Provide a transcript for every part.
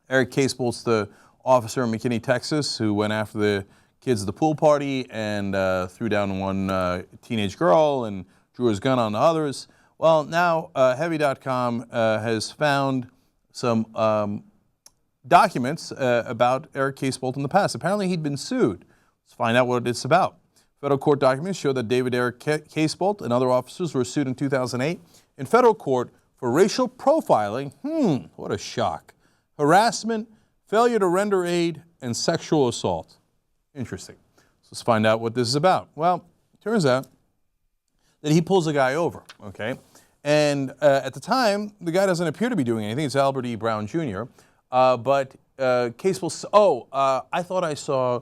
Eric Casebolt's the officer in McKinney, Texas, who went after the kids at the pool party and threw down one teenage girl and drew his gun on the others. Well, now Heavy.com has found some documents about Eric Casebolt in the past. Apparently he'd been sued. Let's find out what it's about. Federal court documents show that David Eric Casebolt and other officers were sued in 2008 in federal court for racial profiling, what a shock, harassment, failure to render aid, and sexual assault. Interesting. So let's find out what this is about. Well, it turns out that he pulls a guy over, okay? And at the time, the guy doesn't appear to be doing anything. It's Albert E. Brown Jr. But Casebolt, I thought I saw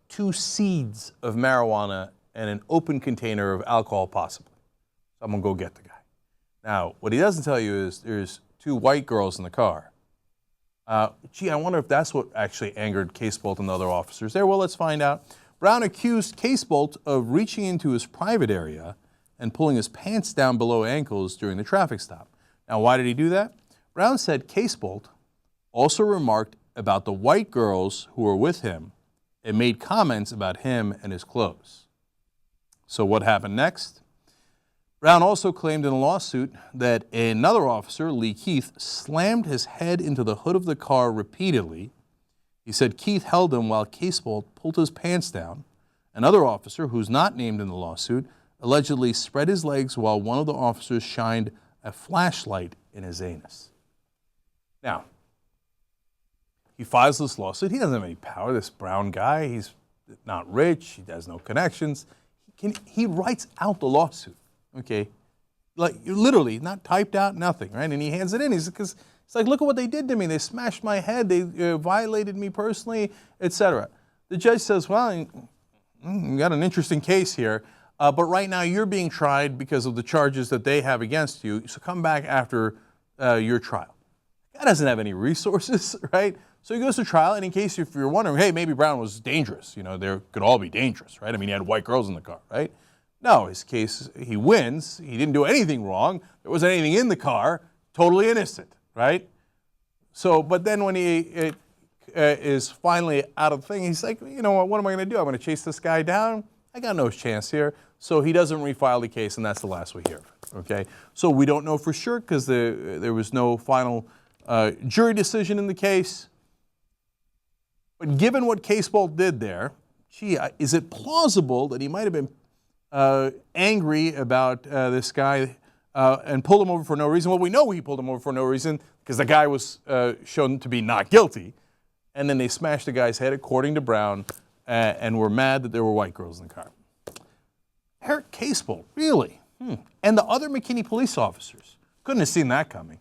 2 seeds of marijuana and an open container of alcohol possibly. So I'm going to go get the guy. Now, what he doesn't tell you is there's 2 white girls in the car. Gee, I wonder if that's what actually angered Casebolt and the other officers there. Well, let's find out. Brown accused Casebolt of reaching into his private area and pulling his pants down below ankles during the traffic stop. Now, why did he do that? Brown said Casebolt also remarked about the white girls who were with him and made comments about him and his clothes. So what happened next? Brown also claimed in a lawsuit that another officer, Lee Keith, slammed his head into the hood of the car repeatedly. He said Keith held him while Casebolt pulled his pants down. Another officer, who's not named in the lawsuit, allegedly spread his legs while one of the officers shined a flashlight in his anus. Now, he files this lawsuit. He doesn't have any power, this Brown guy. He's not rich. He has no connections. He writes out the lawsuit. Okay, like literally not typed out, nothing, right? And he hands it in. He's like, look at what they did to me. They smashed my head. They violated me personally, etc. The judge says, well, you got an interesting case here, but right now you're being tried because of the charges that they have against you. So come back after your trial. Guy doesn't have any resources, right? So he goes to trial, and in case if you're wondering, hey, maybe Brown was dangerous. You know, they could all be dangerous, right? I mean, he had white girls in the car, right? No, his case, he wins. He didn't do anything wrong. There wasn't anything in the car. Totally innocent, right? So, but then when he is finally out of the thing, he's like, you know what am I going to do? I'm going to chase this guy down? I got no chance here. So he doesn't refile the case, and that's the last we hear of it, okay? So we don't know for sure because there was no final jury decision in the case. But given what Casebolt did there, gee, is it plausible that he might have been angry about this guy and pulled him over for no reason? Well, we know he pulled him over for no reason because the guy was shown to be not guilty. And then they smashed the guy's head, according to Brown, and were mad that there were white girls in the car. Eric Casebolt, really? And the other McKinney police officers couldn't have seen that coming.